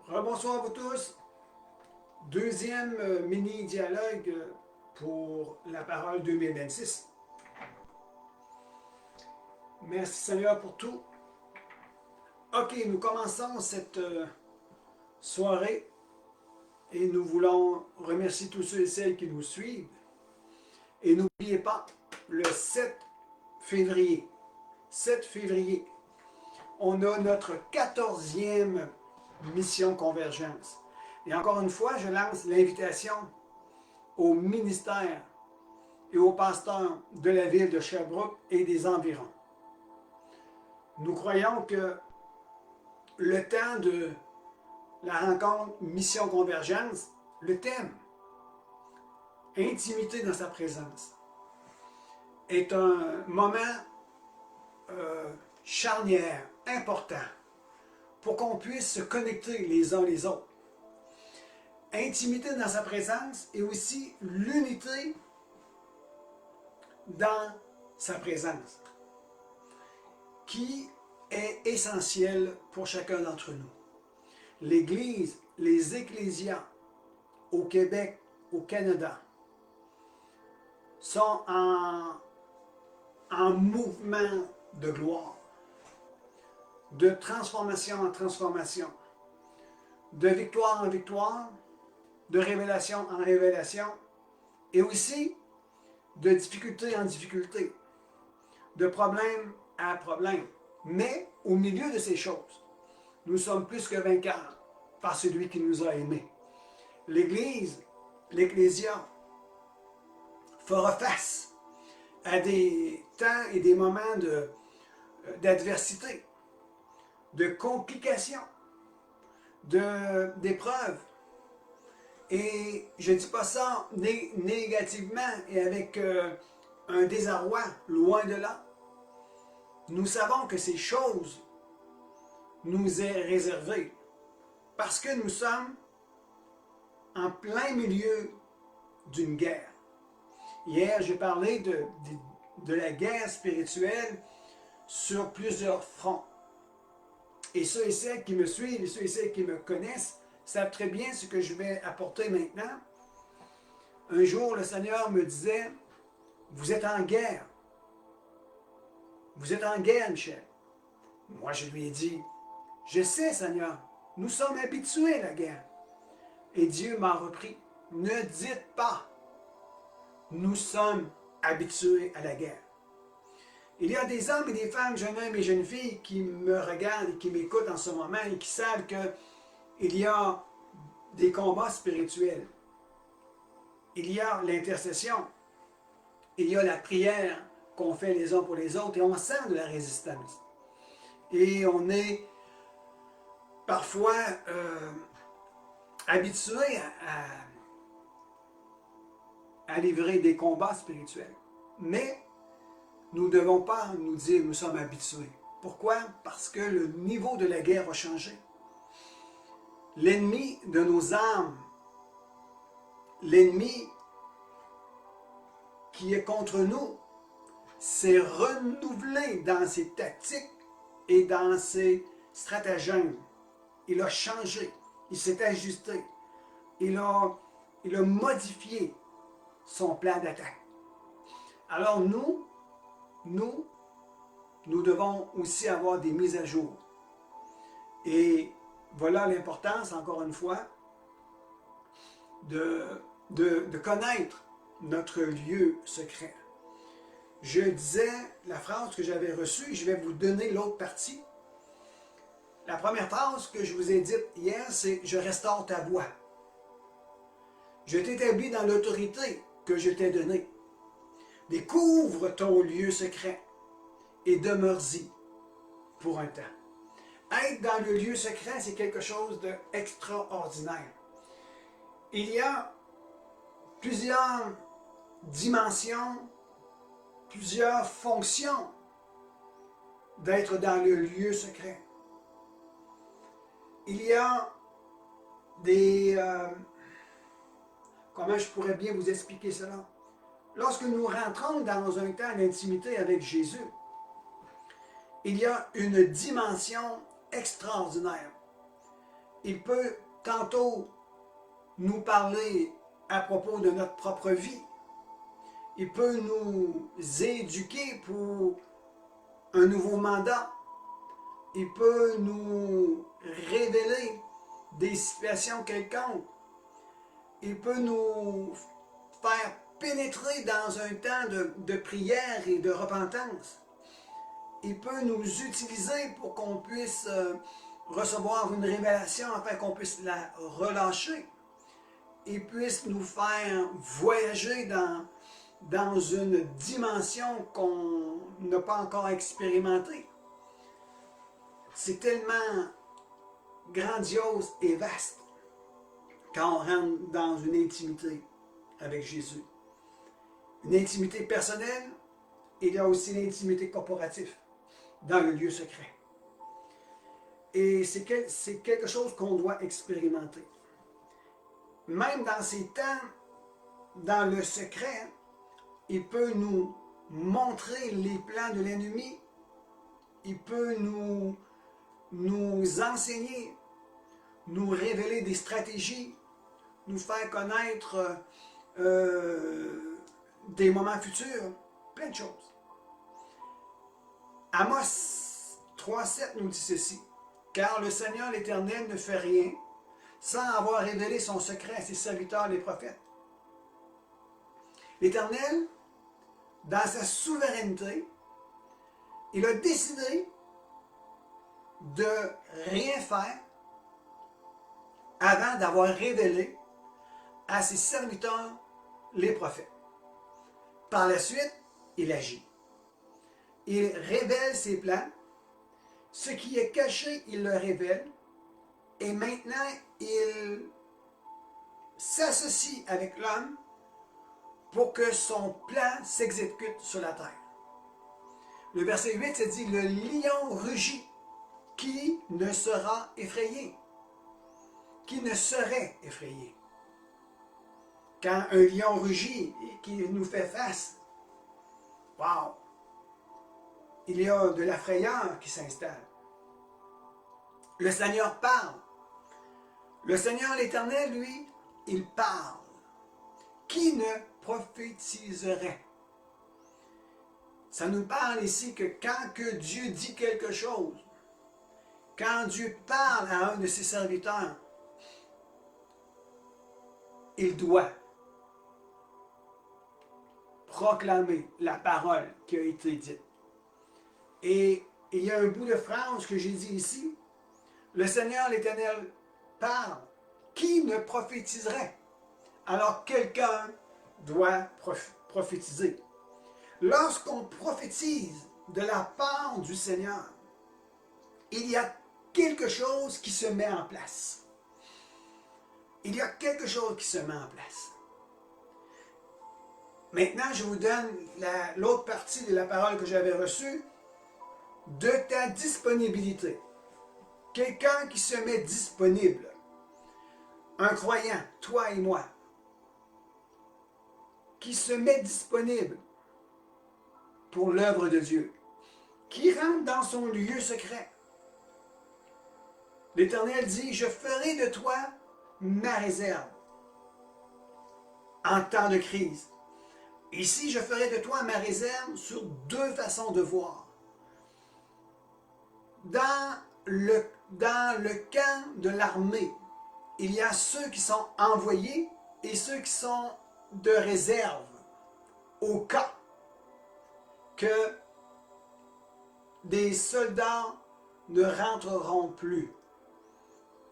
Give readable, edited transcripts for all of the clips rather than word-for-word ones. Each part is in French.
Rebonsoir à vous tous. Deuxième mini-dialogue pour la parole 2026. Merci Seigneur pour tout. Ok, nous commençons cette soirée et nous voulons remercier tous ceux et celles qui nous suivent. Et n'oubliez pas, le 7 février, on a notre 14e mission Convergence. Et encore une fois, je lance l'invitation au ministère et aux pasteurs de la ville de Sherbrooke et des environs. Nous croyons que le temps de la rencontre Mission Convergence, le thème Intimité dans sa présence, est un moment charnière, important, pour qu'on puisse se connecter les uns les autres. Intimité dans sa présence et aussi l'unité dans sa présence, qui est essentielle pour chacun d'entre nous. L'Église, les ecclésias au Québec, au Canada, sont en mouvement de gloire, de transformation en transformation, de victoire en victoire, de révélation en révélation, et aussi de difficulté en difficulté, de problème à problème. Mais au milieu de ces choses, nous sommes plus que vainqueurs par celui qui nous a aimés. L'Église, l'Ecclésia, fera face à des temps et des moments d'adversité, de complications, d'épreuves. Et je ne dis pas ça négativement et avec un désarroi, loin de là. Nous savons que ces choses nous est réservées parce que nous sommes en plein milieu d'une guerre. Hier, j'ai parlé de la guerre spirituelle sur plusieurs fronts. Et ceux et celles qui me suivent et ceux et celles qui me connaissent savent très bien ce que je vais apporter maintenant. Un jour, le Seigneur me disait, « Vous êtes en guerre. Vous êtes en guerre, Michel. » Moi, je lui ai dit, « Je sais, Seigneur, nous sommes habitués à la guerre. » Et Dieu m'a repris, « Ne dites pas, nous sommes habitués à la guerre. » Il y a des hommes et des femmes, jeunes hommes et jeunes filles qui me regardent et qui m'écoutent en ce moment et qui savent qu'il y a des combats spirituels. Il y a l'intercession. Il y a la prière qu'on fait les uns pour les autres et on sent de la résistance. Et on est parfois habitué à livrer des combats spirituels. Mais nous ne devons pas nous dire que nous sommes habitués. Pourquoi? Parce que le niveau de la guerre a changé. L'ennemi de nos âmes, l'ennemi qui est contre nous, s'est renouvelé dans ses tactiques et dans ses stratagèmes. Il a changé, il s'est ajusté, il a modifié son plan d'attaque. Alors nous devons aussi avoir des mises à jour. Et voilà l'importance, encore une fois, de connaître notre lieu secret. Je disais la phrase que j'avais reçue, je vais vous donner l'autre partie. La première phrase que je vous ai dite hier, c'est « Je restaure ta voix ». Je t'établis dans l'autorité que je t'ai donnée. Découvre ton lieu secret et demeure-y pour un temps. Être dans le lieu secret, c'est quelque chose d'extraordinaire. Il y a plusieurs dimensions, plusieurs fonctions d'être dans le lieu secret. Il y a des... comment je pourrais bien vous expliquer cela? Lorsque nous rentrons dans un temps d'intimité avec Jésus, il y a une dimension extraordinaire. Il peut tantôt nous parler à propos de notre propre vie. Il peut nous éduquer pour un nouveau mandat. Il peut nous révéler des situations quelconques. Il peut nous faire pénétrer dans un temps de prière et de repentance. Il peut nous utiliser pour qu'on puisse recevoir une révélation afin qu'on puisse la relâcher. Il puisse nous faire voyager dans une dimension qu'on n'a pas encore expérimentée. C'est tellement grandiose et vaste quand on rentre dans une intimité avec Jésus. Une intimité personnelle, il y a aussi l'intimité corporative dans le lieu secret. Et c'est quelque chose qu'on doit expérimenter. Même dans ces temps, dans le secret, il peut nous montrer les plans de l'ennemi. Il peut nous enseigner, nous révéler des stratégies, nous faire connaître des moments futurs, plein de choses. Amos 3,7 nous dit ceci: car le Seigneur l'Éternel ne fait rien sans avoir révélé son secret à ses serviteurs les prophètes. L'Éternel, dans sa souveraineté, il a décidé de rien faire avant d'avoir révélé à ses serviteurs les prophètes. Par la suite, il agit. Il révèle ses plans. Ce qui est caché, il le révèle. Et maintenant, il s'associe avec l'homme pour que son plan s'exécute sur la terre. Le verset 8, c'est dit: le lion rugit. Qui ne sera effrayé? Qui ne serait effrayé? Quand un lion rugit et qu'il nous fait face, wow! Il y a de la frayeur qui s'installe. Le Seigneur parle. Le Seigneur l'Éternel, lui, il parle. Qui ne prophétiserait? Ça nous parle ici que quand que Dieu dit quelque chose, quand Dieu parle à un de ses serviteurs, il doit proclamer la parole qui a été dite. Et il y a un bout de phrase que j'ai dit ici: le Seigneur l'Éternel parle. Qui ne prophétiserait? Alors quelqu'un doit prophétiser. Lorsqu'on prophétise de la part du Seigneur, il y a quelque chose qui se met en place. Il y a quelque chose qui se met en place. Maintenant, je vous donne l'autre partie de la parole que j'avais reçue. De ta disponibilité. Quelqu'un qui se met disponible. Un croyant, toi et moi, qui se met disponible pour l'œuvre de Dieu, qui rentre dans son lieu secret. L'Éternel dit: je ferai de toi ma réserve en temps de crise. Ici, je ferai de toi ma réserve sur deux façons de voir. Dans le camp de l'armée, il y a ceux qui sont envoyés et ceux qui sont de réserve au cas que des soldats ne rentreront plus.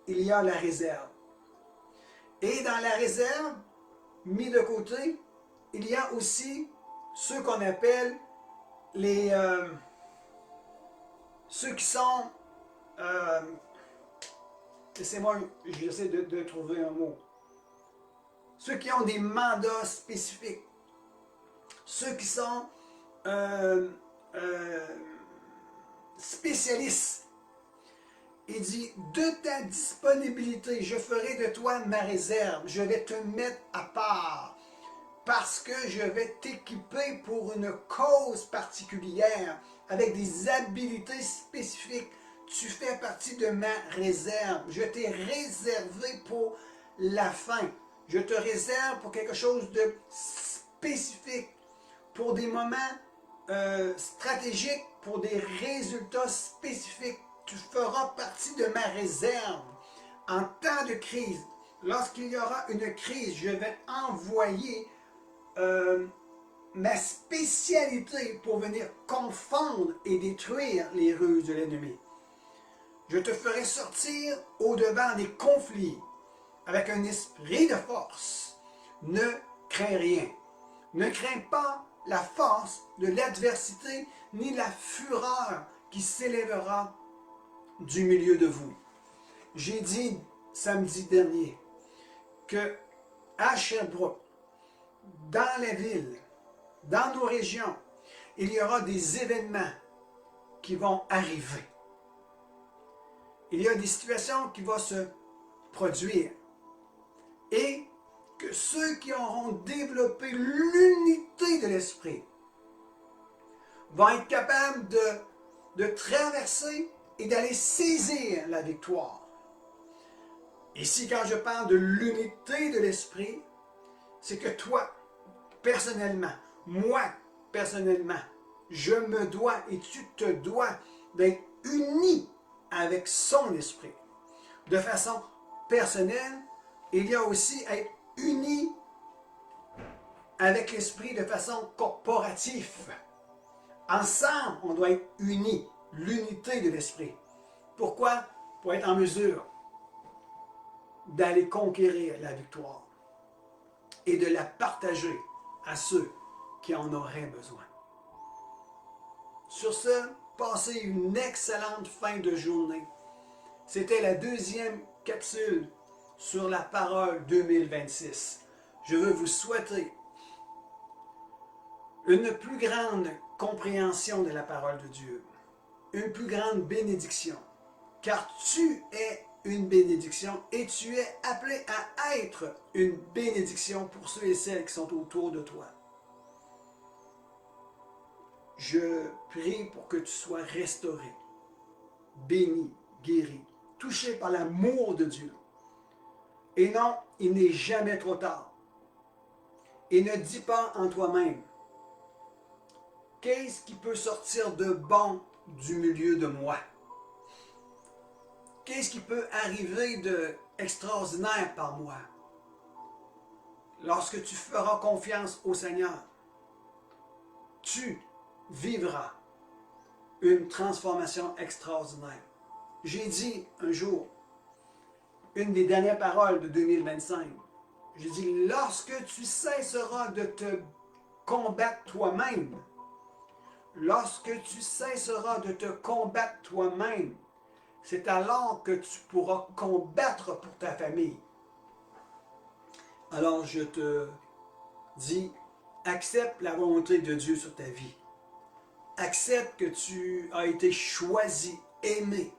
Il y a la réserve. Et dans la réserve, mis de côté, il y a aussi ceux qu'on appelle ceux qui sont, laissez-moi, j'essaie de trouver un mot, ceux qui ont des mandats spécifiques, ceux qui sont spécialistes. Il dit: de ta disponibilité, je ferai de toi ma réserve, je vais te mettre à part, parce que je vais t'équiper pour une cause particulière, avec des habilités spécifiques. Tu fais partie de ma réserve. Je t'ai réservé pour la fin. Je te réserve pour quelque chose de spécifique, pour des moments stratégiques, pour des résultats spécifiques. Tu feras partie de ma réserve. En temps de crise, lorsqu'il y aura une crise, je vais envoyer ma spécialité pour venir confondre et détruire les ruses de l'ennemi. Je te ferai sortir au-devant des conflits avec un esprit de force. Ne crains rien. Ne crains pas la force de l'adversité ni la fureur qui s'élèvera du milieu de vous. J'ai dit samedi dernier que à Sherbrooke, dans la ville, dans nos régions, il y aura des événements qui vont arriver. Il y a des situations qui vont se produire. Et que ceux qui auront développé l'unité de l'esprit vont être capables de traverser et d'aller saisir la victoire. Ici, quand je parle de l'unité de l'esprit, c'est que toi, personnellement, moi, personnellement, je me dois et tu te dois d'être unis avec son esprit. De façon personnelle, il y a aussi être unis avec l'esprit de façon corporative. Ensemble, on doit être unis, l'unité de l'esprit. Pourquoi? Pour être en mesure d'aller conquérir la victoire et de la partager à ceux qui en auraient besoin. Sur ce, passez une excellente fin de journée. C'était la deuxième capsule sur la parole 2026. Je veux vous souhaiter une plus grande compréhension de la parole de Dieu, une plus grande bénédiction, car tu es une bénédiction et tu es appelé à être une bénédiction pour ceux et celles qui sont autour de toi. Je prie pour que tu sois restauré, béni, guéri, touché par l'amour de Dieu. Et non, il n'est jamais trop tard. Et ne dis pas en toi-même, qu'est-ce qui peut sortir de bon du milieu de moi? Qu'est-ce qui peut arriver d'extraordinaire par moi? Lorsque tu feras confiance au Seigneur, tu vivras une transformation extraordinaire. J'ai dit un jour, une des dernières paroles de 2025, j'ai dit, lorsque tu cesseras de te combattre toi-même, lorsque tu cesseras de te combattre toi-même, c'est alors que tu pourras combattre pour ta famille. Alors je te dis, accepte la volonté de Dieu sur ta vie. Accepte que tu as été choisi, aimé,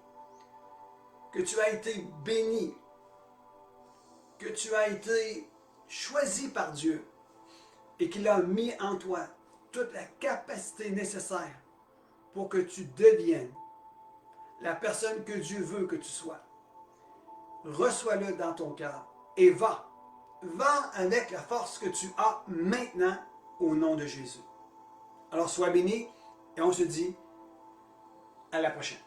que tu as été béni, que tu as été choisi par Dieu et qu'il a mis en toi toute la capacité nécessaire pour que tu deviennes la personne que Dieu veut que tu sois. Reçois-le dans ton cœur et va. Va avec la force que tu as maintenant au nom de Jésus. Alors sois béni et on se dit à la prochaine.